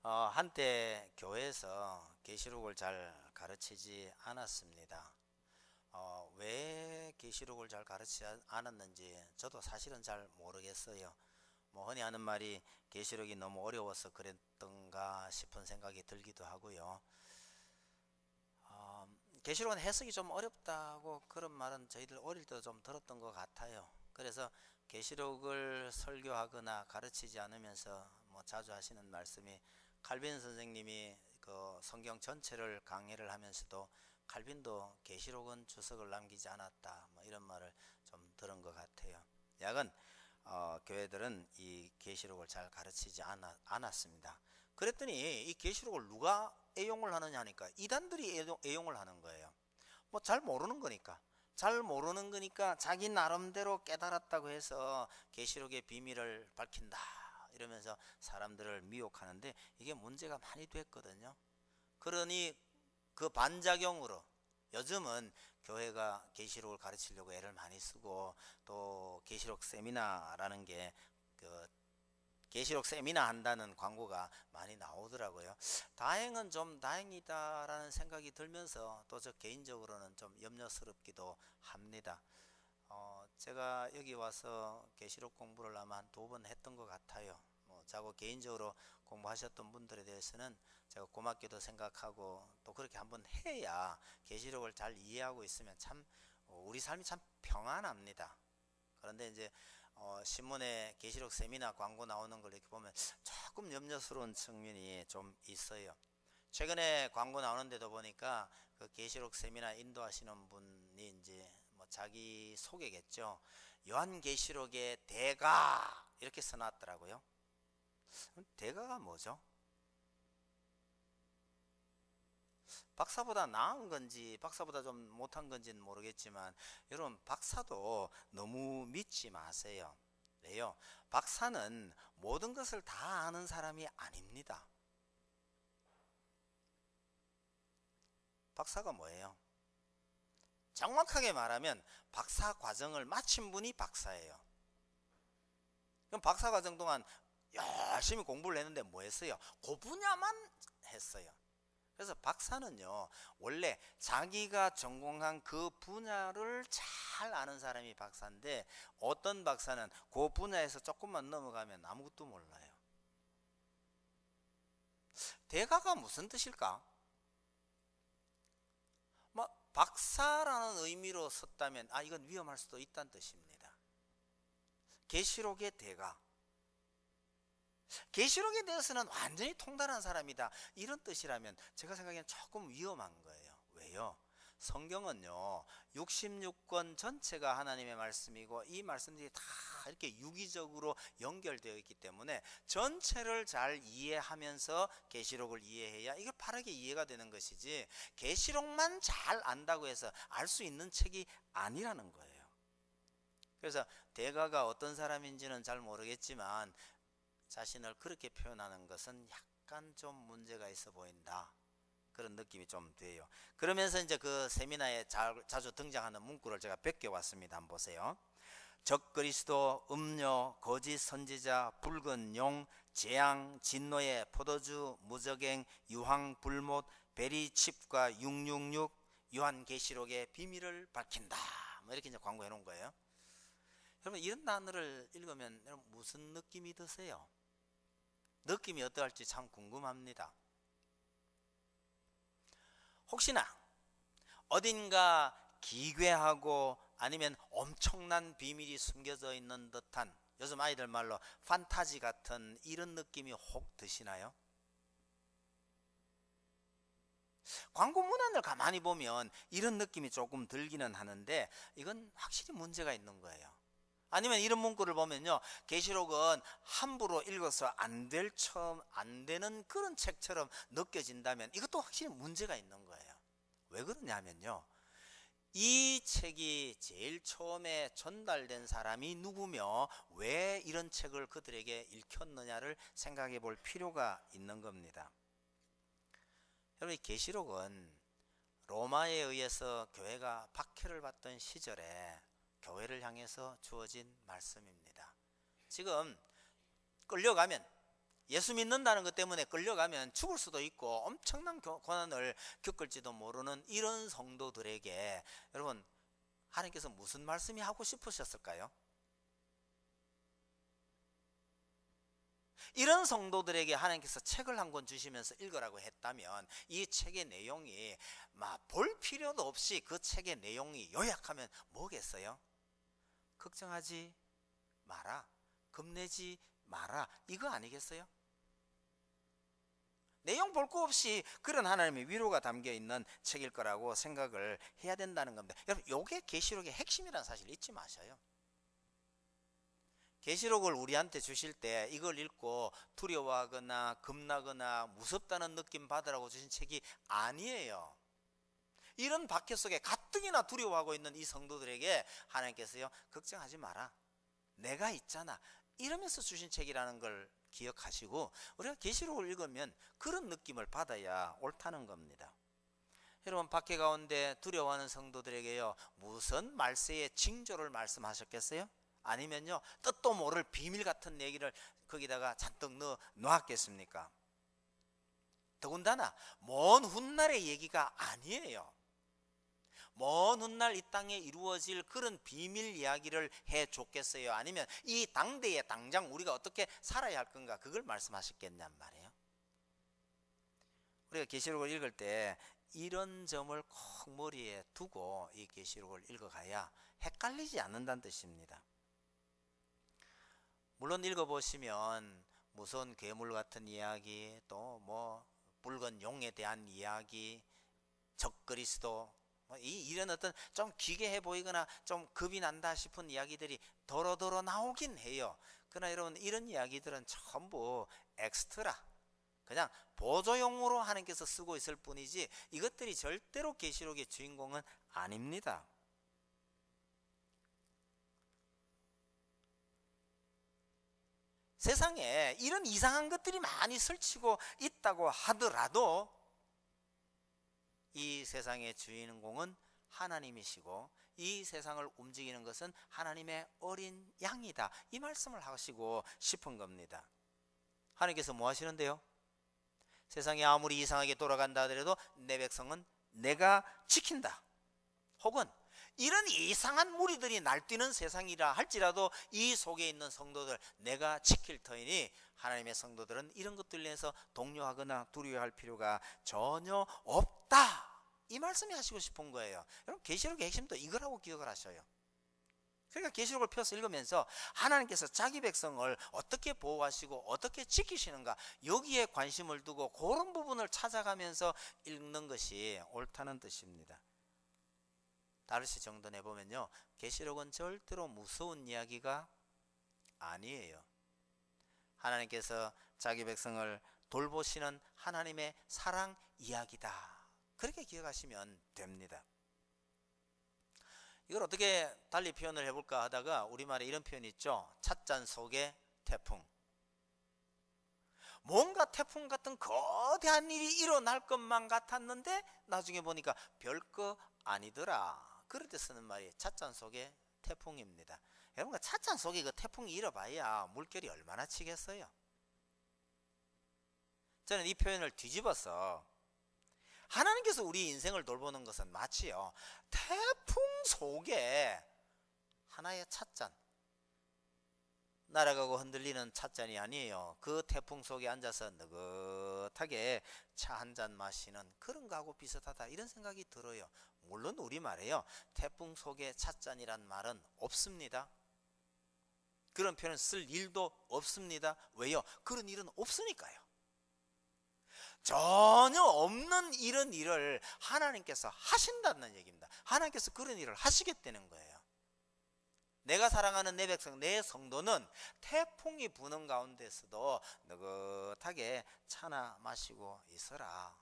한때 교회에서 계시록을 잘 가르치지 않았습니다. 왜 계시록을 잘 가르치지 않았는지 저도 사실은 잘 모르겠어요. 뭐 흔히 하는 말이 계시록이 너무 어려워서 그랬던가 싶은 생각이 들기도 하고요. 계시록은 해석이 좀 어렵다고 그런 말은 저희들 어릴 때도 좀 들었던 것 같아요. 그래서 계시록을 설교하거나 가르치지 않으면서 뭐 자주 하시는 말씀이, 칼빈 선생님이 그 성경 전체를 강해를 하면서도 칼빈도 계시록은 주석을 남기지 않았다, 뭐 이런 말을 좀 들은 것 같아요. 약은 교회들은 이 계시록을 잘 가르치지 않았습니다. 그랬더니 이 계시록을 누가 애용을 하느냐 하니까 이단들이 애용을 하는 거예요. 뭐 잘 모르는 거니까. 잘 모르는 거니까 자기 나름대로 깨달았다고 해서 계시록의 비밀을 밝힌다 이러면서 사람들을 미혹하는데, 이게 문제가 많이 됐거든요. 그러니 그 반작용으로 요즘은 교회가 계시록을 가르치려고 애를 많이 쓰고, 또 계시록 세미나라는 게그 계시록 세미나 한다는 광고가 많이 나오더라고요. 다행은 좀 다행이다라는 생각이 들면서 또 저 개인적으로는 좀 염려스럽기도 합니다. 제가 여기 와서 계시록 공부를 아마 한 2번 했던 것 같아요. 뭐 자고 개인적으로 공부하셨던 분들에 대해서는 제가 고맙게도 생각하고, 또 그렇게 한번 해야 계시록을 잘 이해하고 있으면 참 우리 삶이 참 평안합니다. 그런데 이제 신문에 계시록 세미나 광고 나오는 걸 이렇게 보면 조금 염려스러운 측면이 좀 있어요. 최근에 광고 나오는데도 보니까 그 계시록 세미나 인도하시는 분이 이제 뭐 자기 소개겠죠. 요한계시록의 대가 이렇게 써놨더라고요. 대가가 뭐죠? 박사보다 나은 건지 박사보다 좀 못한 건지는 모르겠지만, 여러분 박사도 너무 믿지 마세요. 왜요? 박사는 모든 것을 다 아는 사람이 아닙니다. 박사가 뭐예요? 정확하게 말하면 박사 과정을 마친 분이 박사예요. 그럼 박사 과정 동안 열심히 공부를 했는데 뭐 했어요? 그 분야만 했어요. 그래서 박사는요, 원래 자기가 전공한 그 분야를 잘 아는 사람이 박사인데, 어떤 박사는 그 분야에서 조금만 넘어가면 아무것도 몰라요. 대가가 무슨 뜻일까? 뭐 박사라는 의미로 썼다면 이건 위험할 수도 있다는 뜻입니다. 계시록의 대가, 계시록에 대해서는 완전히 통달한 사람이다, 이런 뜻이라면 제가 생각하기엔 조금 위험한 거예요. 왜요? 성경은요 66권 전체가 하나님의 말씀이고, 이 말씀들이 다 이렇게 유기적으로 연결되어 있기 때문에 전체를 잘 이해하면서 계시록을 이해해야 이게 바르게 이해가 되는 것이지, 계시록만 잘 안다고 해서 알 수 있는 책이 아니라는 거예요. 그래서 대가가 어떤 사람인지는 잘 모르겠지만 자신을 그렇게 표현하는 것은 약간 좀 문제가 있어 보인다, 그런 느낌이 좀 돼요. 그러면서 이제 그 세미나에 자주 등장하는 문구를 제가 베껴왔습니다. 한번 보세요. 적그리스도, 음료, 거짓 선지자, 붉은 용, 재앙, 진노의 포도주, 무적행, 유황, 불못, 베리칩과 666, 요한계시록의 비밀을 밝힌다, 뭐 이렇게 이제 광고해 놓은 거예요. 여러분 이런 단어를 읽으면 여러분 무슨 느낌이 드세요? 느낌이 어떠할지 참 궁금합니다. 혹시나 어딘가 기괴하고 아니면 엄청난 비밀이 숨겨져 있는 듯한, 요즘 아이들 말로 판타지 같은 이런 느낌이 혹 드시나요? 광고 문안을 가만히 보면 이런 느낌이 조금 들기는 하는데, 이건 확실히 문제가 있는 거예요. 아니면 이런 문구를 보면요, 계시록은 함부로 읽어서 안 되는 그런 책처럼 느껴진다면 이것도 확실히 문제가 있는 거예요. 왜 그러냐면요, 이 책이 제일 처음에 전달된 사람이 누구며 왜 이런 책을 그들에게 읽혔느냐를 생각해 볼 필요가 있는 겁니다. 여러분, 이 계시록은 로마에 의해서 교회가 박해를 받던 시절에 교회를 향해서 주어진 말씀입니다. 지금 끌려가면 예수 믿는다는 것 때문에 끌려가면 죽을 수도 있고 엄청난 고난을 겪을지도 모르는 이런 성도들에게 여러분, 하나님께서 무슨 말씀이 하고 싶으셨을까요? 이런 성도들에게 하나님께서 책을 한 권 주시면서 읽으라고 했다면 이 책의 내용이 막 볼 필요도 없이 그 책의 내용이 요약하면 뭐겠어요? 걱정하지 마라, 겁내지 마라, 이거 아니겠어요? 내용 볼 거 없이 그런 하나님의 위로가 담겨 있는 책일 거라고 생각을 해야 된다는 겁니다. 여러분, 요게 계시록의 핵심이라는 사실 잊지 마셔요. 계시록을 우리한테 주실 때 이걸 읽고 두려워하거나 겁나거나 무섭다는 느낌 받으라고 주신 책이 아니에요. 이런 박해 속에 가뜩이나 두려워하고 있는 이 성도들에게 하나님께서요, 걱정하지 마라, 내가 있잖아, 이러면서 주신 책이라는 걸 기억하시고 우리가 계시록을 읽으면 그런 느낌을 받아야 옳다는 겁니다. 여러분, 박해 가운데 두려워하는 성도들에게요, 무슨 말세의 징조를 말씀하셨겠어요? 아니면요, 뜻도 모를 비밀 같은 얘기를 거기다가 잔뜩 넣어 놓았겠습니까? 더군다나 먼 훗날의 얘기가 아니에요. 먼 훗날 이 땅에 이루어질 그런 비밀 이야기를 해줬겠어요? 아니면 이 당대에 당장 우리가 어떻게 살아야 할 건가, 그걸 말씀하셨겠냔 말이에요. 우리가 계시록을 읽을 때 이런 점을 꼭 머리에 두고 이 계시록을 읽어가야 헷갈리지 않는다는 뜻입니다. 물론 읽어보시면 무서운 괴물 같은 이야기, 또 뭐 붉은 용에 대한 이야기, 적그리스도, 이런 어떤 좀 기괴해 보이거나 좀 겁이 난다 싶은 이야기들이 도로도로 나오긴 해요. 그러나 여러분, 이런 이야기들은 전부 엑스트라, 그냥 보조용으로 하나님께서 쓰고 있을 뿐이지 이것들이 절대로 계시록의 주인공은 아닙니다. 세상에 이런 이상한 것들이 많이 설치고 있다고 하더라도 이 세상의 주인공은 하나님이시고 이 세상을 움직이는 것은 하나님의 어린 양이다, 이 말씀을 하시고 싶은 겁니다. 하나님께서 뭐 하시는데요? 세상이 아무리 이상하게 돌아간다 하더라도 내 백성은 내가 지킨다, 혹은 이런 이상한 무리들이 날뛰는 세상이라 할지라도 이 속에 있는 성도들 내가 지킬 터이니 하나님의 성도들은 이런 것들로 인해서 동요하거나 두려워할 필요가 전혀 없다, 이 말씀이 하시고 싶은 거예요. 여러분, 계시록의 핵심도 이거라고 기억을 하셔요. 그러니까 계시록을 펴서 읽으면서 하나님께서 자기 백성을 어떻게 보호하시고 어떻게 지키시는가, 여기에 관심을 두고 그런 부분을 찾아가면서 읽는 것이 옳다는 뜻입니다. 다르시 정돈해 보면요, 계시록은 절대로 무서운 이야기가 아니에요. 하나님께서 자기 백성을 돌보시는 하나님의 사랑 이야기다, 그렇게 기억하시면 됩니다. 이걸 어떻게 달리 표현을 해볼까 하다가 우리말에 이런 표현이 있죠. 찻잔 속의 태풍. 뭔가 태풍 같은 거대한 일이 일어날 것만 같았는데 나중에 보니까 별거 아니더라, 그럴 때 쓰는 말이 찻잔 속의 태풍입니다. 여러분, 찻잔 속에 그 태풍이 일어봐야 물결이 얼마나 치겠어요? 저는 이 표현을 뒤집어서 하나님께서 우리 인생을 돌보는 것은 마치요, 태풍 속에 하나의 찻잔, 날아가고 흔들리는 찻잔이 아니에요. 그 태풍 속에 앉아서 느긋하게 차 한 잔 마시는 그런 거하고 비슷하다, 이런 생각이 들어요. 물론 우리말에요, 태풍 속에 찻잔이란 말은 없습니다. 그런 표현 쓸 일도 없습니다. 왜요? 그런 일은 없으니까요. 전혀 없는 이런 일을 하나님께서 하신다는 얘기입니다. 하나님께서 그런 일을 하시겠다는 거예요. 내가 사랑하는 내 백성, 내 성도는 태풍이 부는 가운데서도 느긋하게 차나 마시고 있어라,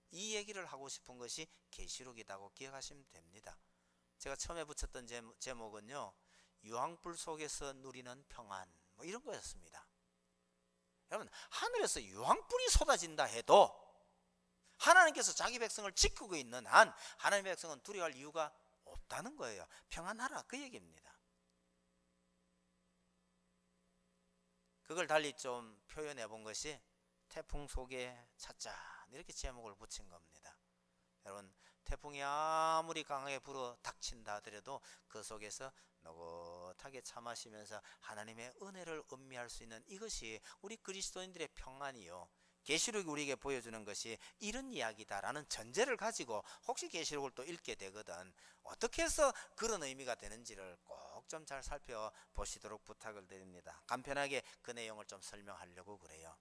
이 얘기를 하고 싶은 것이 계시록이라고 기억하시면 됩니다. 제가 처음에 붙였던 제목은요, 유황불 속에서 누리는 평안, 뭐 이런 거였습니다. 여러분, 하늘에서 유황불이 쏟아진다 해도 하나님께서 자기 백성을 지키고 있는 한 하나님의 백성은 두려워할 이유가 없다는 거예요. 평안하라, 그 얘기입니다. 그걸 달리 좀 표현해 본 것이 태풍 속에 찾자 이렇게 제목을 붙인 겁니다. 여러분, 태풍이 아무리 강하게 불어 닥친다 하더라도 그 속에서 노긋하게 참으시면서 하나님의 은혜를 음미할 수 있는 이것이 우리 그리스도인들의 평안이요, 계시록이 우리에게 보여주는 것이 이런 이야기다라는 전제를 가지고 혹시 계시록을 또 읽게 되거든 어떻게 해서 그런 의미가 되는지를 꼭 좀 잘 살펴보시도록 부탁을 드립니다. 간편하게 그 내용을 좀 설명하려고 그래요.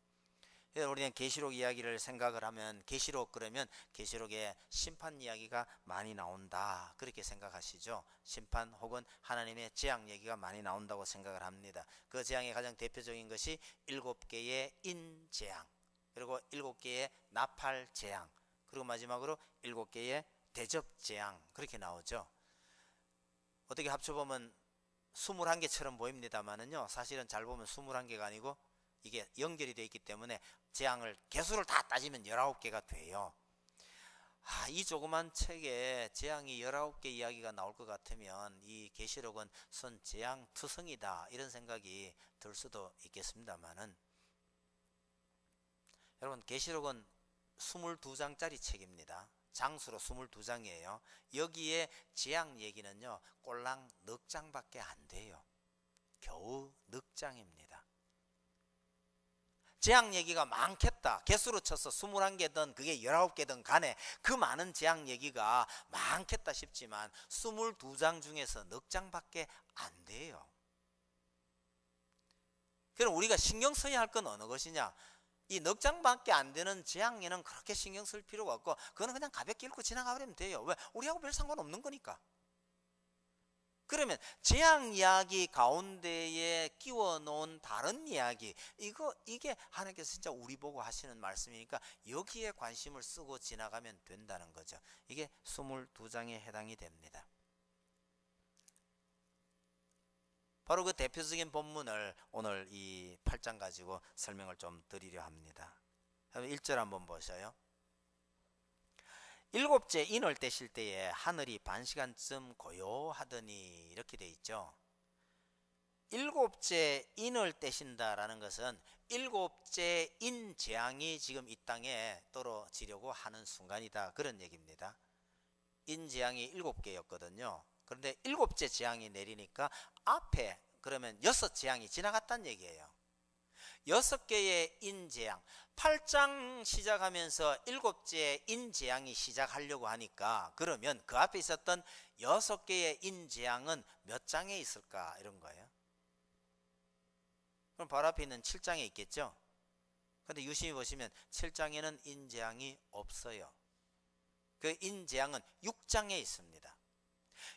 우리는 계시록 이야기를 생각을 하면 계시록 그러면 계시록에 심판 이야기가 많이 나온다 그렇게 생각하시죠. 심판 혹은 하나님의 재앙 얘기가 많이 나온다고 생각을 합니다. 그 재앙의 가장 대표적인 것이 7개의 인재앙, 그리고 7개의 나팔 재앙, 그리고 마지막으로 7개의 대접 재앙, 그렇게 나오죠. 어떻게 합쳐보면 21개처럼 보입니다만은요, 사실은 잘 보면 21개가 아니고 이게 연결이 되어 있기 때문에 재앙을 개수를 다 따지면 19개가 돼요. 이 조그만 책에 재앙이 19개 이야기가 나올 것 같으면 이 계시록은 선재앙투성이다 이런 생각이 들 수도 있겠습니다만은, 여러분, 계시록은 22장짜리 책입니다. 장수로 22장이에요. 여기에 재앙 얘기는요 꼴랑 넉 장밖에 안 돼요. 겨우 넉 장입니다. 재앙 얘기가 많겠다, 개수로 쳐서 21개든 그게 19개든 간에 그 많은 재앙 얘기가 많겠다 싶지만 22장 중에서 넉 장밖에 안 돼요. 그럼 우리가 신경 써야 할 건 어느 것이냐, 이 넉 장밖에 안 되는 재앙에는 그렇게 신경 쓸 필요가 없고 그거는 그냥 가볍게 읽고 지나가버리면 돼요. 왜? 우리하고 별 상관없는 거니까. 그러면 재앙 이야기 가운데에 끼워 놓은 다른 이야기, 이게 하나님께서 진짜 우리 보고 하시는 말씀이니까 여기에 관심을 쓰고 지나가면 된다는 거죠. 이게 22장에 해당이 됩니다. 바로 그 대표적인 본문을 오늘 이 8장 가지고 설명을 좀 드리려 합니다. 1절 한번 보셔요. 7째 인을 떼실 때에 하늘이 반시간쯤 고요하더니 이렇게 돼 있죠. 7째 인을 떼신다라는 것은 7째 인 재앙이 지금 이 땅에 떨어지려고 하는 순간이다 그런 얘기입니다. 인 재앙이 7개였거든요. 그런데 7째 재앙이 내리니까 앞에 그러면 6재앙이 지나갔다는 얘기예요. 6개의 인재앙, 8장 시작하면서 7째 인재앙이 시작하려고 하니까 그러면 그 앞에 있었던 6개의 인재앙은 몇 장에 있을까 이런 거예요. 그럼 바로 앞에 있는 7장에 있겠죠. 그런데 유심히 보시면 7장에는 인재앙이 없어요. 그 인재앙은 6장에 있습니다.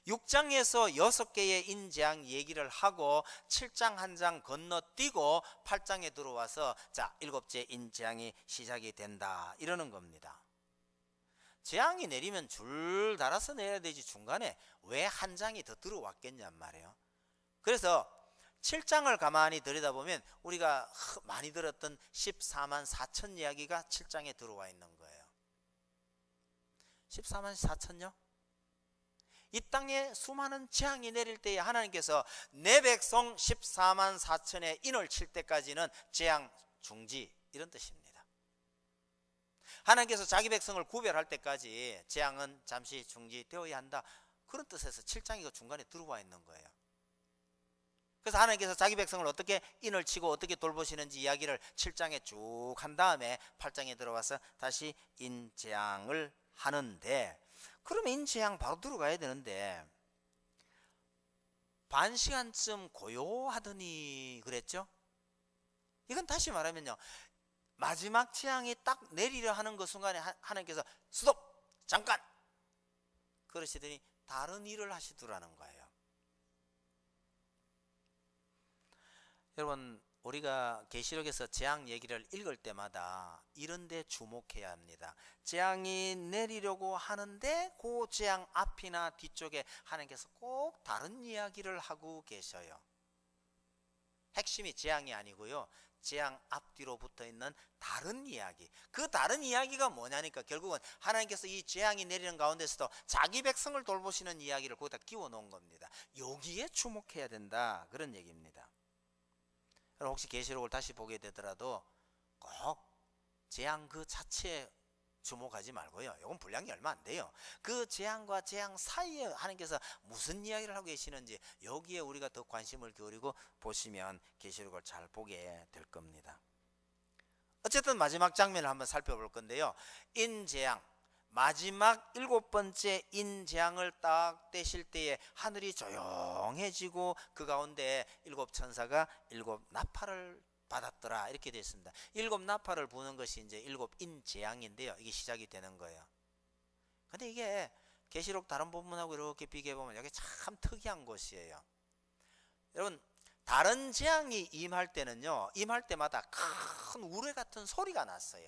6장에서 6개의 인재앙 얘기를 하고 7장 한 장 건너뛰고 8장에 들어와서 자 7째 인재앙이 시작이 된다 이러는 겁니다. 재앙이 내리면 줄 달아서 내야 되지 중간에 왜 한 장이 더 들어왔겠냔 말이에요. 그래서 7장을 가만히 들여다보면 우리가 많이 들었던 14만 4천 이야기가 7장에 들어와 있는 거예요. 14만 4천요? 이 땅에 수많은 재앙이 내릴 때에 하나님께서 내 백성 14만 4천의 인을 칠 때까지는 재앙 중지 이런 뜻입니다. 하나님께서 자기 백성을 구별할 때까지 재앙은 잠시 중지되어야 한다 그런 뜻에서 7장이 그 중간에 들어와 있는 거예요. 그래서 하나님께서 자기 백성을 어떻게 인을 치고 어떻게 돌보시는지 이야기를 7장에 쭉 한 다음에 8장에 들어와서 다시 인재앙을 하는데, 그러면 인재앙 바로 들어가야 되는데 반시간쯤 고요하더니 그랬죠. 이건 다시 말하면요, 마지막 재앙이 딱 내리려 하는 그 순간에 하나님께서 스톱! 잠깐! 그러시더니 다른 일을 하시더라는 거예요. 여러분, 우리가 계시록에서 재앙 얘기를 읽을 때마다 이런 데 주목해야 합니다. 재앙이 내리려고 하는데 그 재앙 앞이나 뒤쪽에 하나님께서 꼭 다른 이야기를 하고 계셔요. 핵심이 재앙이 아니고요, 재앙 앞뒤로 붙어있는 다른 이야기. 그 다른 이야기가 뭐냐니까 결국은 하나님께서 이 재앙이 내리는 가운데서도 자기 백성을 돌보시는 이야기를 거기다 끼워 놓은 겁니다. 여기에 주목해야 된다 그런 얘기입니다. 그럼 혹시 계시록을 다시 보게 되더라도 꼭 재앙 그 자체에 주목하지 말고요. 이건 분량이 얼마 안 돼요. 그 재앙과 재앙 사이에 하나님께서 무슨 이야기를 하고 계시는지 여기에 우리가 더 관심을 기울이고 보시면 계시록을 잘 보게 될 겁니다. 어쨌든 마지막 장면을 한번 살펴볼 건데요. 인재앙, 마지막 7번째 인재앙을 딱 떼실 때에 하늘이 조용해지고 그 가운데 7천사가 7나팔을 받았더라 이렇게 되어 있습니다. 7나팔을 부는 것이 이제 7인재앙인데요. 이게 시작이 되는 거예요. 근데 이게 계시록 다른 본문하고 이렇게 비교해 보면 여기 참 특이한 곳이에요. 여러분, 다른 재앙이 임할 때는요, 임할 때마다 큰 우레 같은 소리가 났어요.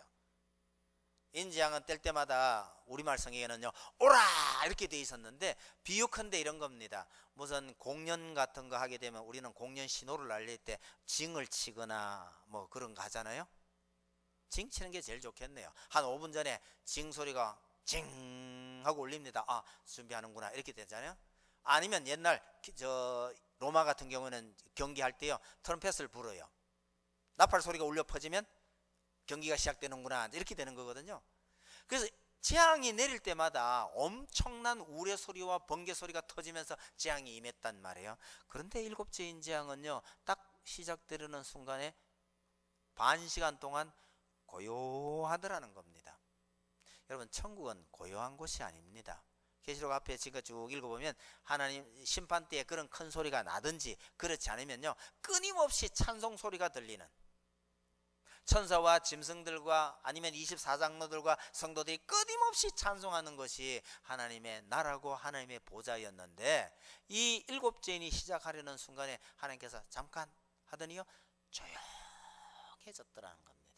인재앙은 뗄 때마다 우리말 성경에는요, 오라 이렇게 돼 있었는데 비유컨대 이런 겁니다. 무슨 공연 같은 거 하게 되면 우리는 공연 신호를 날릴 때 징을 치거나 뭐 그런 거 하잖아요. 징 치는 게 제일 좋겠네요. 한 5분 전에 징 소리가 징 하고 울립니다. 아, 준비하는구나 이렇게 되잖아요. 아니면 옛날 로마 같은 경우는 경기할 때요, 트럼펫을 불어요. 나팔 소리가 울려 퍼지면 경기가 시작되는구나 이렇게 되는 거거든요. 그래서 재앙이 내릴 때마다 엄청난 우레 소리와 번개 소리가 터지면서 재앙이 임했단 말이에요. 그런데 7째 인재앙은요, 딱 시작되려는 순간에 반 시간 동안 고요하더라는 겁니다. 여러분, 천국은 고요한 곳이 아닙니다. 계시록 앞에 지금 쭉 읽어보면 하나님 심판 때에 그런 큰 소리가 나든지 그렇지 않으면요, 끊임없이 찬송 소리가 들리는, 천사와 짐승들과 아니면 24장로들과 성도들이 끊임없이 찬송하는 것이 하나님의 나라고 하나님의 보좌였는데, 이 7째인이 시작하려는 순간에 하나님께서 잠깐 하더니요, 조용해졌더라는 겁니다.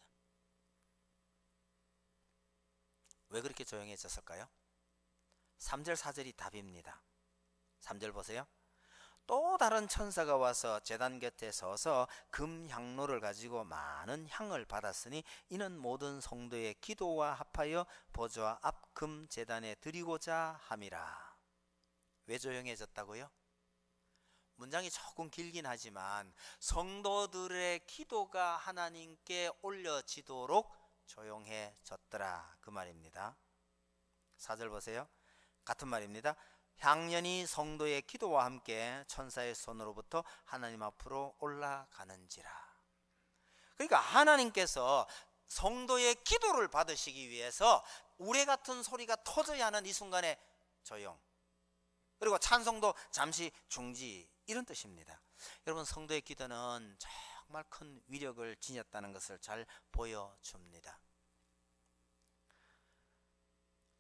왜 그렇게 조용해졌을까요? 3절 4절이 답입니다. 3절 보세요. 또 다른 천사가 와서 제단 곁에 서서 금 향로를 가지고 많은 향을 받았으니 이는 모든 성도의 기도와 합하여 보좌 앞 금 제단에 드리고자 함이라. 왜 조용해졌다고요? 문장이 조금 길긴 하지만 성도들의 기도가 하나님께 올려지도록 조용해졌더라 그 말입니다. 4절 보세요. 같은 말입니다. 향연이 성도의 기도와 함께 천사의 손으로부터 하나님 앞으로 올라가는지라. 그러니까 하나님께서 성도의 기도를 받으시기 위해서 우레 같은 소리가 터져야 하는 이 순간에 조용, 그리고 찬송도 잠시 중지, 이런 뜻입니다. 여러분, 성도의 기도는 정말 큰 위력을 지녔다는 것을 잘 보여줍니다.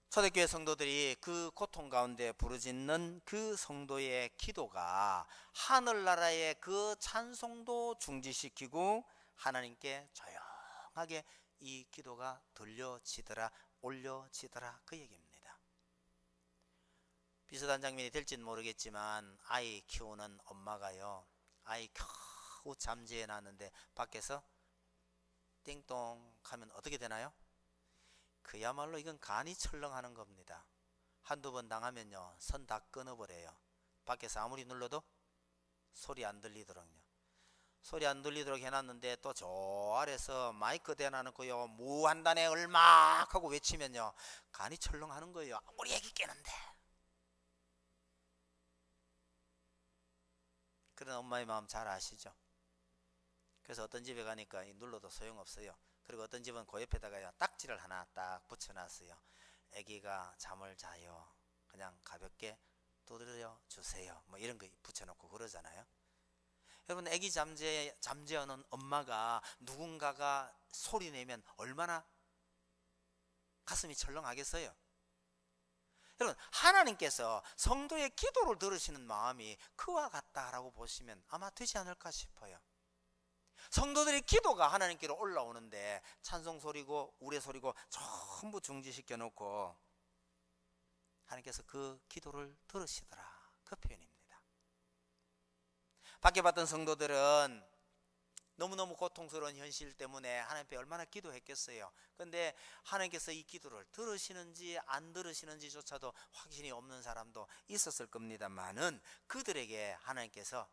초대교회 성도들이 그 고통 가운데 부르짖는 그 성도의 기도가 하늘나라의 그 찬송도 중지시키고 하나님께 조용하게 이 기도가 들려지더라, 올려지더라 그 얘기입니다. 비슷한 장면이 될지는 모르겠지만 아이 키우는 엄마가요, 아이 겨우 잠재해 놨는데 밖에서 띵동 하면 어떻게 되나요? 그야말로 이건 간이 철렁하는 겁니다. 한두 번 당하면요, 선 다 끊어버려요. 밖에서 아무리 눌러도 소리 안 들리도록요. 소리 안 들리도록 해놨는데 또 저 아래서 마이크 대놔놓고요, 무한단에 얼막 하고 외치면요, 간이 철렁하는 거예요. 우리 애기 깨는데. 그런 엄마의 마음 잘 아시죠? 그래서 어떤 집에 가니까 눌러도 소용없어요. 그리고 어떤 집은 그 옆에다가 딱지를 하나 딱 붙여놨어요. 아기가 잠을 자요, 그냥 가볍게 두드려 주세요, 뭐 이런 거 붙여놓고 그러잖아요. 여러분, 아기 잠재우는 엄마가 누군가가 소리 내면 얼마나 가슴이 철렁하겠어요. 여러분, 하나님께서 성도의 기도를 들으시는 마음이 그와 같다라고 보시면 아마 되지 않을까 싶어요. 성도들의 기도가 하나님께로 올라오는데 찬송 소리고 우레 소리고 전부 중지시켜 놓고 하나님께서 그 기도를 들으시더라 그 표현입니다. 밖에 봤던 성도들은 너무너무 고통스러운 현실 때문에 하나님 앞에 얼마나 기도했겠어요. 그런데 하나님께서 이 기도를 들으시는지 안 들으시는지조차도 확신이 없는 사람도 있었을 겁니다만은 그들에게 하나님께서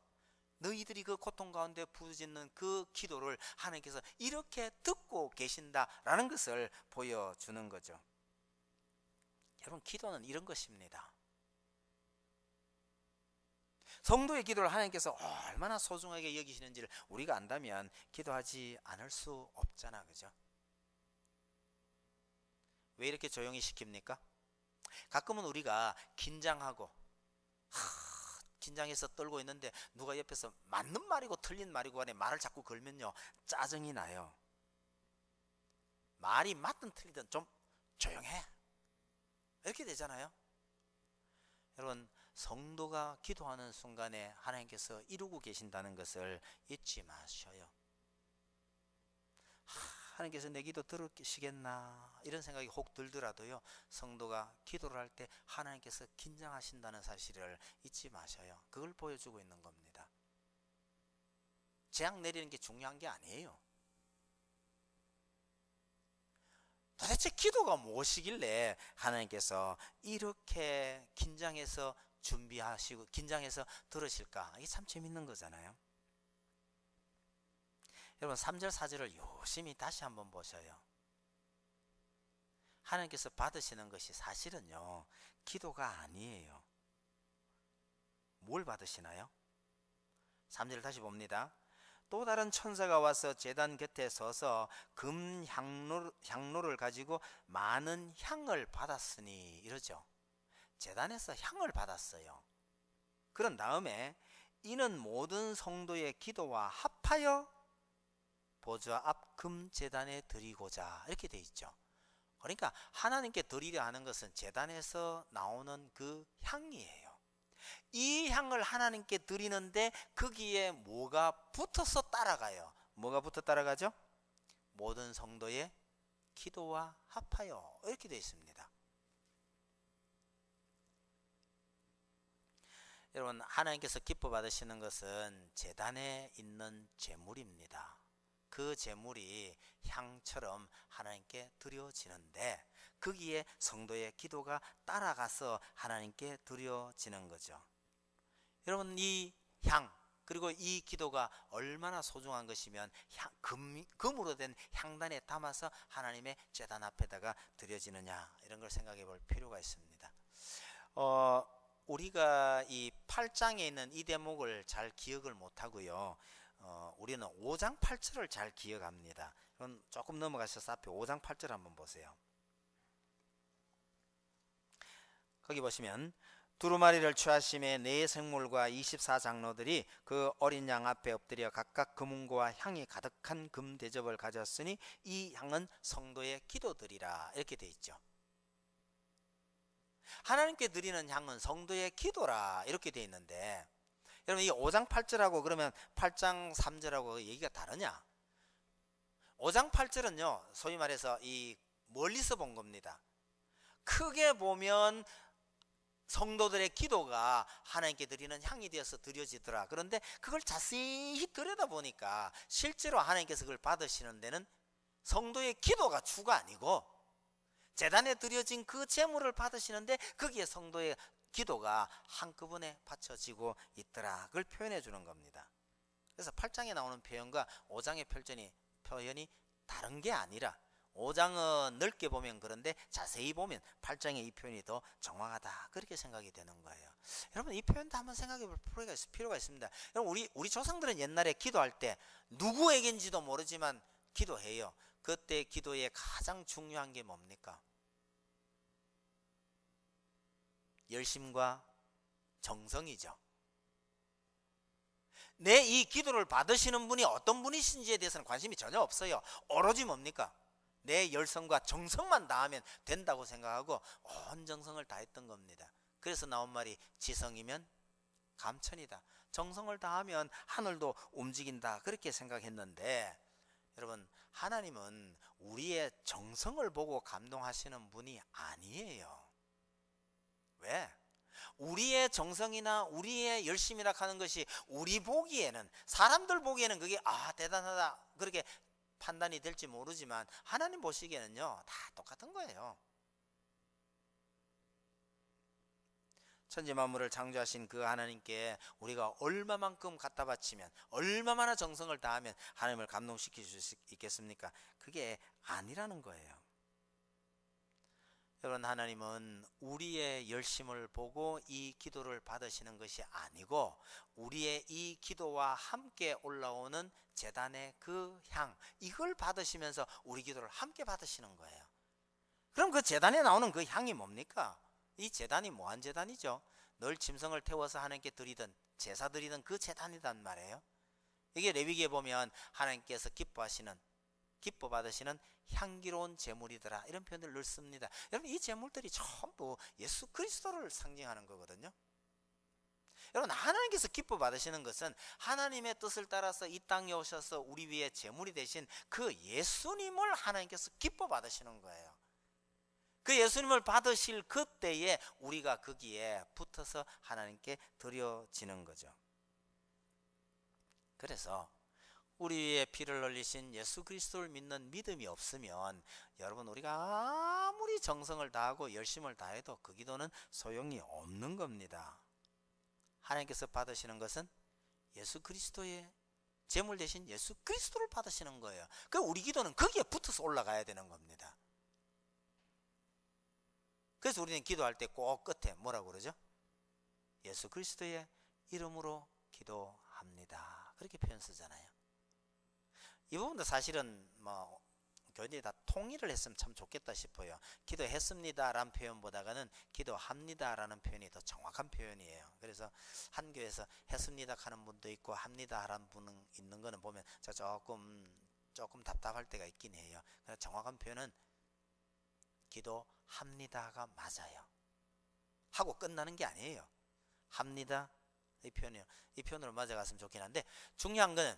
너희들이 그 고통 가운데 부르짖는 그 기도를 하나님께서 이렇게 듣고 계신다라는 것을 보여주는 거죠. 여러분, 기도는 이런 것입니다. 성도의 기도를 하나님께서 얼마나 소중하게 여기시는지를 우리가 안다면 기도하지 않을 수 없잖아, 그죠? 왜 이렇게 조용히 시킵니까? 가끔은 우리가 긴장하고 긴장해서 떨고 있는데 누가 옆에서 맞는 말이고 틀린 말이고 간에 말을 자꾸 걸면요, 짜증이 나요. 말이 맞든 틀리든 좀 조용해, 이렇게 되잖아요. 여러분, 성도가 기도하는 순간에 하나님께서 이루고 계신다는 것을 잊지 마셔요. 하나님께서 내 기도 들으시겠나 이런 생각이 혹 들더라도요, 성도가 기도를 할 때 하나님께서 긴장하신다는 사실을 잊지 마셔요. 그걸 보여주고 있는 겁니다. 재앙 내리는 게 중요한 게 아니에요. 도대체 기도가 무엇이길래 하나님께서 이렇게 긴장해서 준비하시고 긴장해서 들으실까? 이게 참 재밌는 거잖아요. 여러분, 3절 4절을 유심히 다시 한번 보셔요. 하나님께서 받으시는 것이 사실은요, 기도가 아니에요. 뭘 받으시나요? 3절을 다시 봅니다. 또 다른 천사가 와서 제단 곁에 서서 금 향로를 가지고 많은 향을 받았으니, 이러죠. 제단에서 향을 받았어요. 그런 다음에 이는 모든 성도의 기도와 합하여 보좌 앞 금 제단에 드리고자, 이렇게 돼 있죠. 그러니까 하나님께 드리려 하는 것은 제단에서 나오는 그 향이에요. 이 향을 하나님께 드리는데 거기에 뭐가 붙어서 따라가요? 뭐가 붙어 따라가죠? 모든 성도의 기도와 합하여, 이렇게 되어 있습니다. 여러분, 하나님께서 기뻐 받으시는 것은 제단에 있는 제물입니다. 그 제물이 향처럼 하나님께 드려지는데 거기에 성도의 기도가 따라가서 하나님께 드려지는 거죠. 여러분, 이 향 그리고 이 기도가 얼마나 소중한 것이면 금으로 된 향단에 담아서 하나님의 제단 앞에다가 드려지느냐, 이런 걸 생각해 볼 필요가 있습니다. 우리가 이 8장에 있는 이 대목을 잘 기억을 못하고요, 우리는 5장 8절을 잘 기억합니다. 그럼 조금 넘어가셔서 앞에 5장 8절 한번 보세요. 거기 보시면 두루마리를 취하심에 네 생물과 24장로들이 그 어린 양 앞에 엎드려 각각 금은과 향이 가득한 금 대접을 가졌으니 이 향은 성도의 기도들이라, 이렇게 돼 있죠. 하나님께 드리는 향은 성도의 기도라, 이렇게 돼 있는데, 여러분, 이 5장 8절하고 그러면 8장 3절하고 얘기가 다르냐? 5장 8절은요, 소위 말해서 이 멀리서 본 겁니다. 크게 보면 성도들의 기도가 하나님께 드리는 향이 되어서 드려지더라. 그런데 그걸 자세히 들여다보니까 실제로 하나님께서 그걸 받으시는 데는 성도의 기도가 주가 아니고 제단에 드려진 그 제물을 받으시는데 거기에 성도의 기도가 한꺼번에 바쳐지고 있더라. 그걸 표현해 주는 겁니다. 그래서 8장에 나오는 표현과 5장의 표현이 다른 게 아니라 5장은 넓게 보면 그런데 자세히 보면 8장의 이 표현이 더 정확하다, 그렇게 생각이 되는 거예요. 여러분, 이 표현도 한번 생각해 볼 필요가 있습니다. 여러분, 우리 조상들은 옛날에 기도할 때 누구에겐지도 모르지만 기도해요. 그때 기도의 가장 중요한 게 뭡니까? 열심과 정성이죠. 내 이 기도를 받으시는 분이 어떤 분이신지에 대해서는 관심이 전혀 없어요. 오로지 뭡니까? 내 열성과 정성만 다하면 된다고 생각하고 온 정성을 다했던 겁니다. 그래서 나온 말이 지성이면 감천이다. 정성을 다하면 하늘도 움직인다, 그렇게 생각했는데, 여러분, 하나님은 우리의 정성을 보고 감동하시는 분이 아니에요. 왜? 우리의 정성이나 우리의 열심이라 하는 것이 우리 보기에는, 사람들 보기에는 그게 대단하다 그렇게 판단이 될지 모르지만 하나님 보시기에는요 다 똑같은 거예요. 천지 만물을 창조하신 그 하나님께 우리가 얼마만큼 갖다 바치면, 얼마나 정성을 다하면 하나님을 감동시킬 수 있겠습니까? 그게 아니라는 거예요. 여러분, 하나님은 우리의 열심을 보고 이 기도를 받으시는 것이 아니고 우리의 이 기도와 함께 올라오는 제단의 그 향, 이걸 받으시면서 우리 기도를 함께 받으시는 거예요. 그럼 그 제단에 나오는 그 향이 뭡니까? 이 제단이 뭐한 제단이죠? 늘 짐승을 태워서 하나님께 드리던, 제사 드리던 그 제단이란 말이에요. 이게 레위기에 보면 하나님께서 기뻐 받으시는 향기로운 제물이더라, 이런 표현을 늘 씁니다. 여러분, 이 제물들이 전부 예수 그리스도를 상징하는 거거든요. 여러분, 하나님께서 기뻐 받으시는 것은 하나님의 뜻을 따라서 이 땅에 오셔서 우리 위에 제물이 되신 그 예수님을 하나님께서 기뻐 받으시는 거예요. 그 예수님을 받으실 그때에 우리가 거기에 붙어서 하나님께 드려지는 거죠. 그래서 우리 위에 피를 흘리신 예수 그리스도를 믿는 믿음이 없으면 여러분, 우리가 아무리 정성을 다하고 열심을 다해도 그 기도는 소용이 없는 겁니다. 하나님께서 받으시는 것은 예수 그리스도의 제물 대신 예수 그리스도를 받으시는 거예요. 그 우리 기도는 거기에 붙어서 올라가야 되는 겁니다. 그래서 우리는 기도할 때 꼭 끝에 뭐라고 그러죠? 예수 그리스도의 이름으로 기도합니다, 그렇게 표현 쓰잖아요. 이 부분도 사실은 교인들이 다 통일을 했으면 참 좋겠다 싶어요. 기도했습니다 라는 표현보다는 기도합니다 라는 표현이 더 정확한 표현이에요. 그래서 한 교회에서 했습니다 하는 분도 있고 합니다 라는 분은 있는 거는 보면 조금 답답할 때가 있긴 해요. 그래서 정확한 표현은 기도합니다가 맞아요. 하고 끝나는 게 아니에요. 합니다, 이 표현이요. 이 표현으로 맞아갔으면 좋긴 한데, 중요한 거는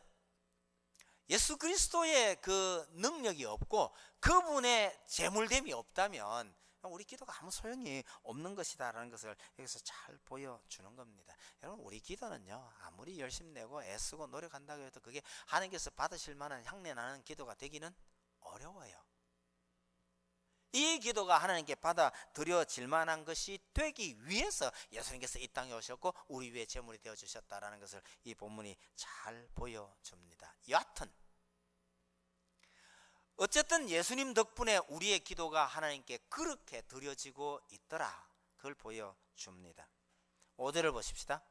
예수 그리스도의 그 능력이 없고 그분의 제물됨이 없다면 우리 기도가 아무 소용이 없는 것이다라는 것을 여기서 잘 보여주는 겁니다. 여러분, 우리 기도는요, 아무리 열심히 내고 애쓰고 노력한다고 해도 그게 하나님께서 받으실 만한 향내나는 기도가 되기는 어려워요. 이 기도가 하나님께 받아들여질 만한 것이 되기 위해서 예수님께서 이 땅에 오셨고 우리 위에 제물이 되어주셨다라는 것을 이 본문이 잘 보여줍니다. 여하튼 어쨌든 예수님 덕분에 우리의 기도가 하나님께 그렇게 드려지고 있더라, 그걸 보여줍니다. 5절을 보십시다.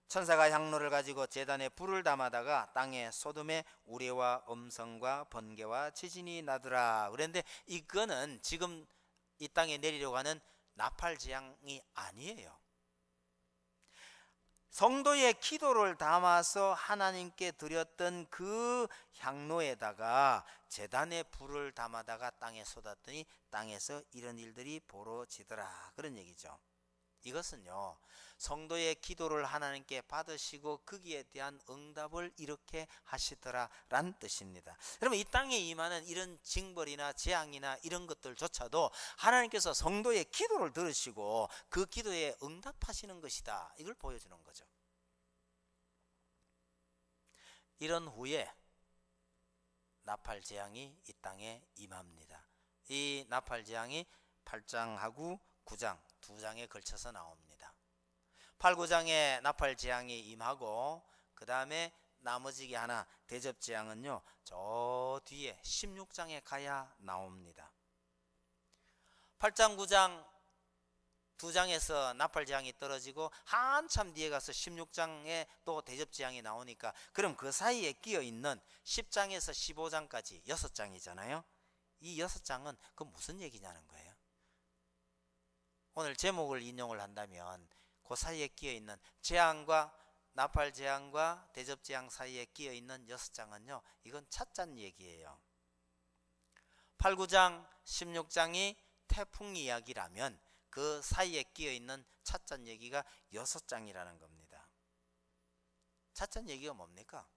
천사가 향로를 가지고 제단에 불을 담아다가 땅에 소돔의 우레와 음성과 번개와 지진이 나더라. 그런데 이거는 지금 이 땅에 내리려고 하는 나팔 재앙이 아니에요. 성도의 기도를 담아서 하나님께 드렸던 그 향로에다가 제단에 불을 담아다가 땅에 쏟았더니 땅에서 이런 일들이 벌어지더라, 그런 얘기죠. 이것은요, 성도의 기도를 하나님께 받으시고 거기에 대한 응답을 이렇게 하시더라 라는 뜻입니다. 여러분, 이 땅에 임하는 이런 징벌이나 재앙이나 이런 것들조차도 하나님께서 성도의 기도를 들으시고 그 기도에 응답하시는 것이다, 이걸 보여주는 거죠. 이런 후에 나팔 재앙이 이 땅에 임합니다. 이 나팔 재앙이 8장하고 9장 두 장에 걸쳐서 나옵니다. 8, 9장에 나팔 재앙이 임하고 그 다음에 나머지 하나 대접 재앙은요, 저 뒤에 16장에 가야 나옵니다. 8장, 9장 두 장에서 나팔 재앙이 떨어지고 한참 뒤에 가서 16장에 또 대접 재앙이 나오니까 그럼 그 사이에 끼어 있는 10장에서 15장까지 6장이잖아요. 이 6장은 그 무슨 얘기냐는 거예요. 오늘 제목을 인용을 한다면 그 사이에 끼어 있는 재앙과 나팔 재앙과 대접 재앙 사이에 끼어 있는 6장은요, 이건 찻잔 얘기예요. 8, 9장, 16장이 태풍 이야기라면 그 사이에 끼어 있는 찻잔 얘기가 6장이라는 겁니다. 찻잔 얘기가 뭡니까?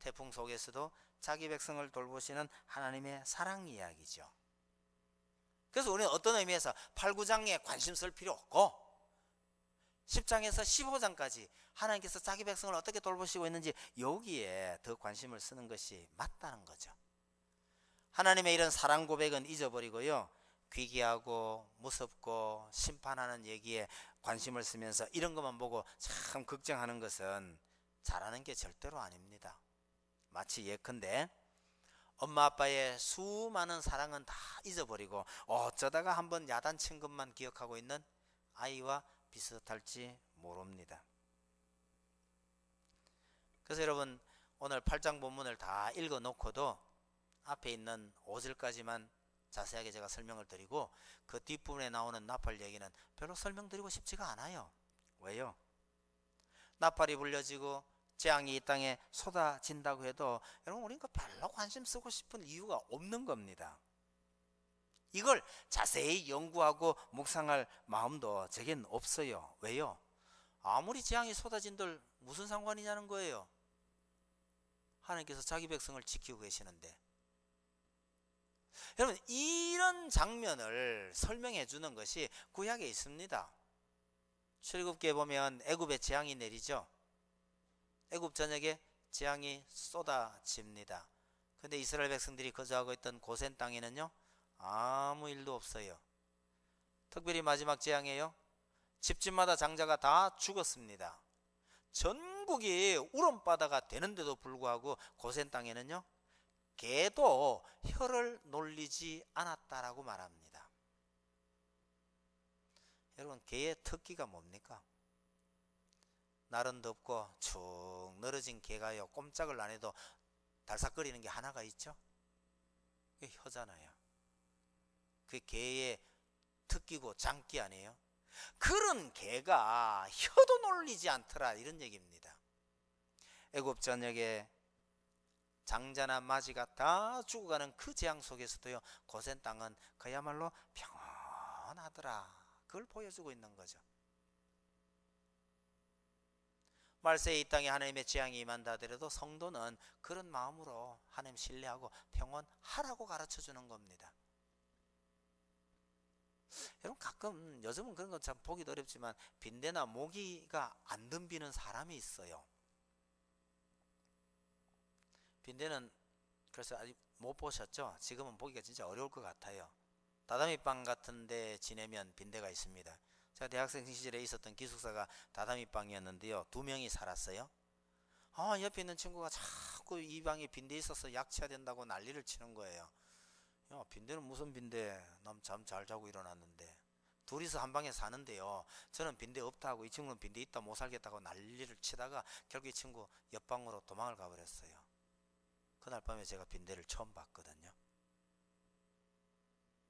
태풍 속에서도 자기 백성을 돌보시는 하나님의 사랑 이야기죠. 그래서 우리는 어떤 의미에서 8, 9장에 관심 쓸 필요 없고 10장에서 15장까지 하나님께서 자기 백성을 어떻게 돌보시고 있는지 여기에 더 관심을 쓰는 것이 맞다는 거죠. 하나님의 이런 사랑 고백은 잊어버리고요, 귀기하고 무섭고 심판하는 얘기에 관심을 쓰면서 이런 것만 보고 참 걱정하는 것은 잘하는 게 절대로 아닙니다. 마치 예컨대 엄마 아빠의 수많은 사랑은 다 잊어버리고 어쩌다가 한번 야단친 것만 기억하고 있는 아이와 비슷할지 모릅니다. 그래서 여러분, 오늘 8장 본문을 다 읽어 놓고도 앞에 있는 5절까지만 자세하게 제가 설명을 드리고 그 뒷부분에 나오는 나팔 얘기는 별로 설명드리고 싶지가 않아요. 왜요? 나팔이 불려지고 재앙이 이 땅에 쏟아진다고 해도 여러분, 우리는 별로 관심 쓰고 싶은 이유가 없는 겁니다. 이걸 자세히 연구하고 묵상할 마음도 제겐 없어요. 왜요? 아무리 재앙이 쏟아진들 무슨 상관이냐는 거예요. 하나님께서 자기 백성을 지키고 계시는데. 여러분, 이런 장면을 설명해 주는 것이 구약에 있습니다. 출애굽기에 보면 애굽에 재앙이 내리죠. 애굽 전역에 재앙이 쏟아집니다. 근데 이스라엘 백성들이 거주하고 있던 고센 땅에는요, 아무 일도 없어요. 특별히 마지막 재앙에요, 집집마다 장자가 다 죽었습니다. 전국이 울음바다가 되는데도 불구하고 고센 땅에는요, 개도 혀를 놀리지 않았다라고 말합니다. 여러분, 개의 특기가 뭡니까? 날은 덥고 축 늘어진 개가요, 꼼짝을 안 해도 달싹거리는 게 하나가 있죠. 그게 혀잖아요. 그게 개의 특기고 장기 아니에요? 그런 개가 혀도 놀리지 않더라, 이런 얘기입니다. 애굽 전역에 장자나 마지가 다 죽어가는 그 재앙 속에서도요, 고센 땅은 그야말로 평안하더라. 그걸 보여주고 있는 거죠. 말세에 이 땅에 하나님의 재앙이 임한다 하더라도 성도는 그런 마음으로 하나님 신뢰하고 평안하라고 가르쳐주는 겁니다. 여러분, 가끔 요즘은 그런 건 참 보기도 어렵지만 빈대나 모기가 안 덤비는 사람이 있어요. 빈대는 그래서 아직 못 보셨죠? 지금은 보기가 진짜 어려울 것 같아요. 다다미방 같은 데 지내면 빈대가 있습니다. 제가 대학생 시절에 있었던 기숙사가 다다미방이었는데요, 2명이 살았어요. 옆에 있는 친구가 자꾸 이 방에 빈대 있어서 약치해야 된다고 난리를 치는 거예요. 야, 빈대는 무슨 빈대? 남 잠 잘 자고 일어났는데. 둘이서 한 방에 사는데요, 저는 빈대 없다 하고 이 친구는 빈대 있다 못 살겠다고 난리를 치다가 결국 이 친구 옆방으로 도망을 가버렸어요. 그날 밤에 제가 빈대를 처음 봤거든요.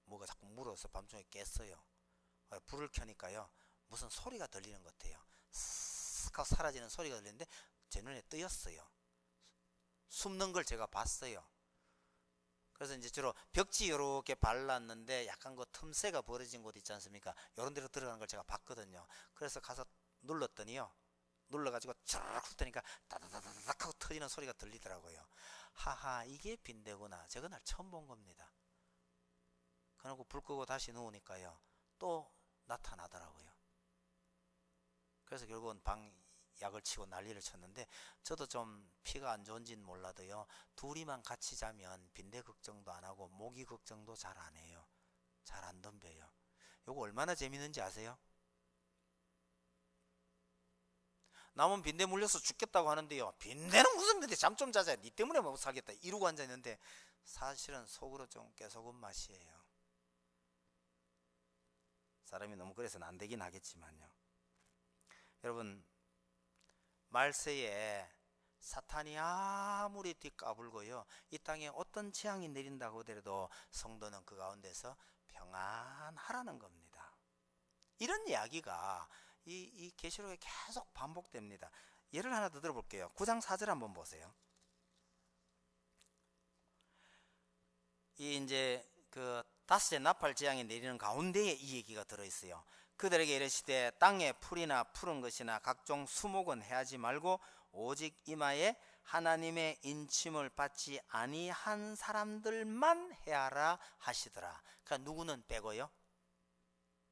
뭐가 자꾸 물어서 밤중에 깼어요. 불을 켜니까요, 무슨 소리가 들리는 것 같아요. 쓱 하고 사라지는 소리가 들리는데 제 눈에 띄었어요. 숨는 걸 제가 봤어요. 그래서 이제 주로 벽지 이렇게 발랐는데 약간 그 틈새가 벌어진 곳 있지 않습니까? 이런 데로 들어가는 걸 제가 봤거든요. 그래서 가서 눌렀더니요, 눌러가지고 쫙 훑으니까 따다다닥 하고 터지는 소리가 들리더라고요. 하하, 이게 빈대구나. 제가 그날 처음 본 겁니다. 그러고 불 끄고 다시 누우니까요, 또 나타나더라고요. 그래서 결국은 방 약을 치고 난리를 쳤는데, 저도 좀 피가 안 좋은지는 몰라도요, 둘이만 같이 자면 빈대 걱정도 안 하고 모기 걱정도 잘 안 해요. 잘 안 덤벼요. 요거 얼마나 재밌는지 아세요? 남은 빈대 물려서 죽겠다고 하는데요, 빈대는 무슨 빈대, 잠 좀 자자, 니 때문에 못 살겠다 이러고 앉아있는데 사실은 속으로 좀 깨소금 맛이에요. 사람이 너무 그래서는 안 되긴 하겠지만요. 여러분, 말세에 사탄이 아무리 뒤까불고요, 이 땅에 어떤 재앙이 내린다고 하더라도 성도는 그 가운데서 평안하라는 겁니다. 이런 이야기가 이 계시록에 계속 반복됩니다. 예를 하나 더 들어볼게요. 9장 4절 한번 보세요. 이 이제 그 다섯째 나팔 재앙이 내리는 가운데에 이 얘기가 들어있어요. 그들에게 이르시되 땅에 풀이나 푸른 것이나 각종 수목은 해하지 말고 오직 이마에 하나님의 인침을 받지 아니한 사람들만 해하라 하시더라. 그러니까 누구는 빼고요?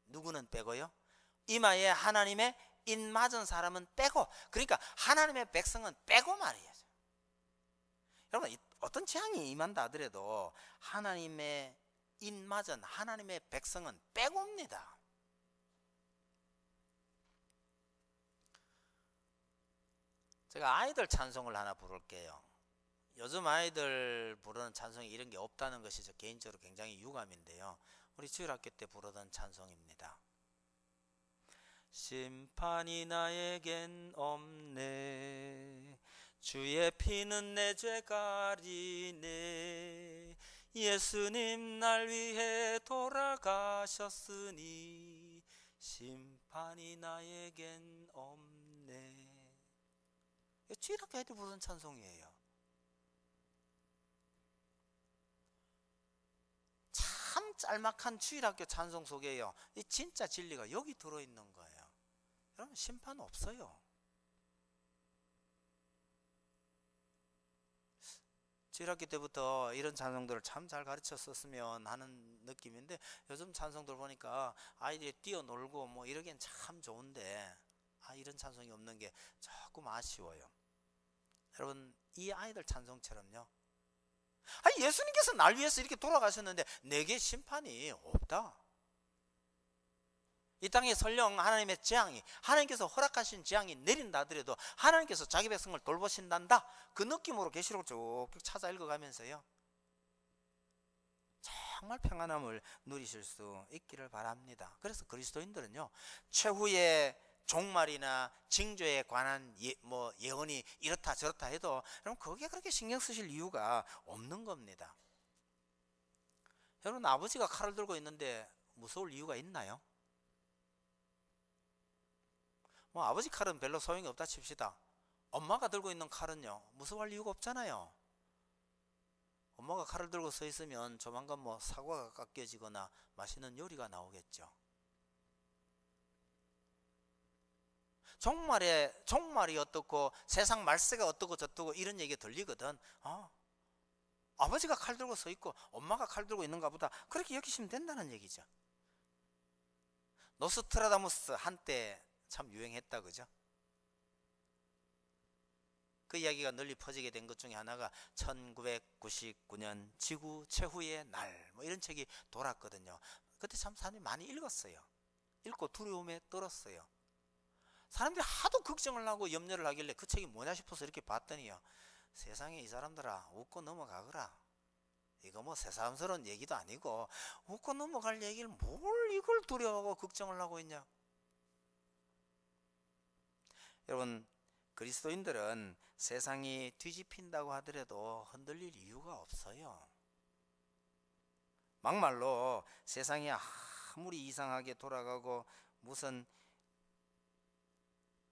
누구는 빼고요? 이마에 하나님의 인 맞은 사람은 빼고, 그러니까 하나님의 백성은 빼고 말이에요. 여러분, 어떤 재앙이 임한다 하더라도 하나님의 인 맞은 하나님의 백성은 빼고입니다. 제가 아이들 찬송을 하나 부를게요. 요즘 아이들 부르는 찬송이 이런 게 없다는 것이 저 개인적으로 굉장히 유감인데요. 우리 주일학교 때 부르던 찬송입니다. 심판이 나에겐 없네, 주의 피는 내 죄 가리네, 예수님 날 위해 돌아가셨으니 심판이 나에겐 없네. 주일학교 애들 부르는 찬송이에요. 참 짤막한 주일학교 찬송 속에요, 이 진짜 진리가 여기 들어있는 거예요. 여러분, 심판 없어요. 주일학교 때부터 이런 찬송들을 참 잘 가르쳤었으면 하는 느낌인데, 요즘 찬송들 보니까 아이들이 뛰어놀고 뭐 이러기엔 참 좋은데, 이런 찬송이 없는 게 조금 아쉬워요. 여러분, 이 아이들 찬송처럼요, 예수님께서 날 위해서 이렇게 돌아가셨는데 내게 심판이 없다. 이 땅에 설령 하나님의 재앙이, 하나님께서 허락하신 재앙이 내린다 하더라도 하나님께서 자기 백성을 돌보신단다, 그 느낌으로 계시록을 쭉 찾아 읽어가면서요, 정말 평안함을 누리실 수 있기를 바랍니다. 그래서 그리스도인들은요, 최후의 종말이나 징조에 관한 예언이 이렇다 저렇다 해도 여러분, 거기에 그렇게 신경 쓰실 이유가 없는 겁니다. 여러분, 아버지가 칼을 들고 있는데 무서울 이유가 있나요? 뭐 아버지 칼은 별로 소용이 없다 칩시다. 엄마가 들고 있는 칼은요, 무서워할 이유가 없잖아요. 엄마가 칼을 들고 서 있으면 조만간 뭐 사과가 깎여지거나 맛있는 요리가 나오겠죠. 종말이 어떻고 세상 말세가 어떻고 저떻고 이런 얘기 들리거든. 아버지가 칼 들고 서 있고 엄마가 칼 들고 있는가 보다, 그렇게 여기시면 된다는 얘기죠. 노스트라다무스 한때 참 유행했다, 그죠? 그 이야기가 널리 퍼지게 된 것 중에 하나가 1999년 지구 최후의 날, 뭐 이런 책이 돌았거든요. 그때 참 사람들이 많이 읽었어요. 읽고 두려움에 떨었어요. 사람들이 하도 걱정을 하고 염려를 하길래 그 책이 뭐냐 싶어서 이렇게 봤더니요, 세상에 이 사람들아, 웃고 넘어가거라. 이거 뭐 새삼스러운 얘기도 아니고 웃고 넘어갈 얘기를 뭘 이걸 두려워하고 걱정을 하고 있냐. 여러분, 그리스도인들은 세상이 뒤집힌다고 하더라도 흔들릴 이유가 없어요. 막말로 세상이 아무리 이상하게 돌아가고 무슨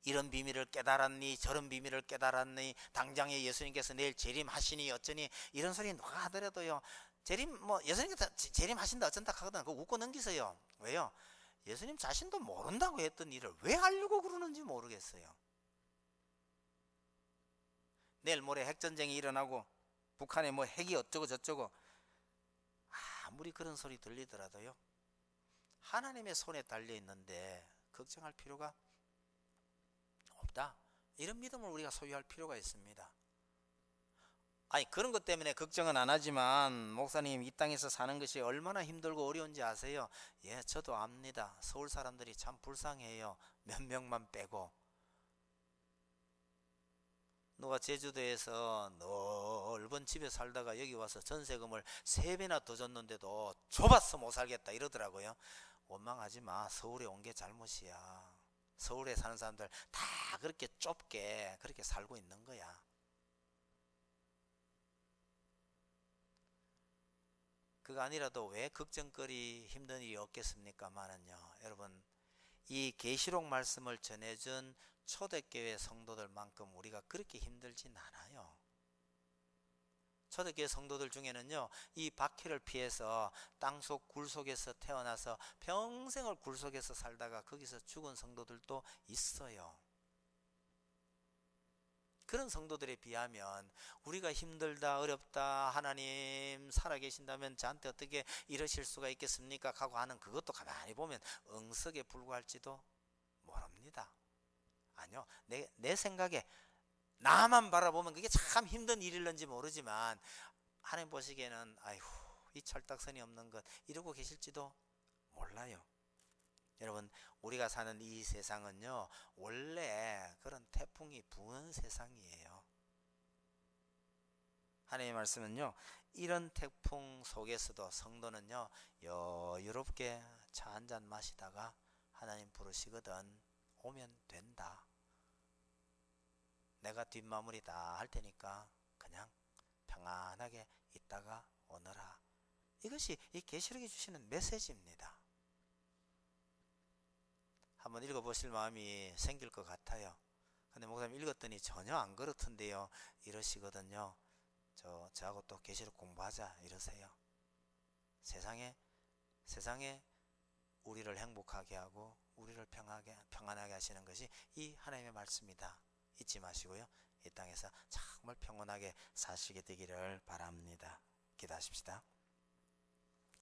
이런 비밀을 깨달았니 저런 비밀을 깨달았니, 당장에 예수님께서 내일 재림하시니 어쩌니 이런 소리 누가 하더라도요, 예수님께서 재림하신다 어쩐다 하거든, 그거 웃고 넘기세요. 왜요? 예수님 자신도 모른다고 했던 일을 왜 하려고 그러는지 모르겠어요. 내일 모레 핵전쟁이 일어나고 북한에 뭐 핵이 어쩌고 저쩌고, 아무리 그런 소리 들리더라도요, 하나님의 손에 달려 있는데 걱정할 필요가 없다, 이런 믿음을 우리가 소유할 필요가 있습니다. 그런 것 때문에 걱정은 안 하지만, 목사님 이 땅에서 사는 것이 얼마나 힘들고 어려운지 아세요? 예, 저도 압니다. 서울 사람들이 참 불쌍해요. 몇 명만 빼고. 누가 제주도에서 넓은 집에 살다가 여기 와서 전세금을 3배나 더 줬는데도 좁아서 못 살겠다 이러더라고요. 원망하지 마. 서울에 온 게 잘못이야. 서울에 사는 사람들 다 그렇게 좁게 그렇게 살고 있는 거야. 그거 아니라도 왜 걱정거리 힘든 일이 없겠습니까만은요, 여러분, 이 계시록 말씀을 전해준 초대교회 성도들만큼 우리가 그렇게 힘들진 않아요. 초대교회 성도들 중에는요, 이 박해를 피해서 땅속 굴속에서 태어나서 평생을 굴속에서 살다가 거기서 죽은 성도들도 있어요. 그런 성도들에 비하면 우리가 힘들다 어렵다 하나님 살아계신다면 저한테 어떻게 이러실 수가 있겠습니까 하고 하는 그것도 가만히 보면 응석에 불과할지도 모릅니다. 아니요, 내 생각에 나만 바라보면 그게 참 힘든 일일런지 모르지만 하나님 보시기에는 아이고 이 철딱선이 없는 것 이러고 계실지도 몰라요. 여러분, 우리가 사는 이 세상은요, 원래 그런 태풍이 부는 세상이에요. 하나님의 말씀은요, 이런 태풍 속에서도 성도는요, 여유롭게 차 한잔 마시다가 하나님 부르시거든 오면 된다. 내가 뒷마무리 다 할 테니까 그냥 평안하게 있다가 오너라. 이것이 이 계시록이 주시는 메시지입니다. 한번 읽어보실 마음이 생길 것 같아요. 근데 목사님 읽었더니 전혀 안 그렇던데요, 이러시거든요. 저하고 또 계시록 공부하자 이러세요. 세상에 우리를 행복하게 하고 우리를 평안하게 하시는 것이 이 하나님의 말씀이다. 잊지 마시고요, 이 땅에서 정말 평온하게 사시게 되기를 바랍니다. 기도하십시다.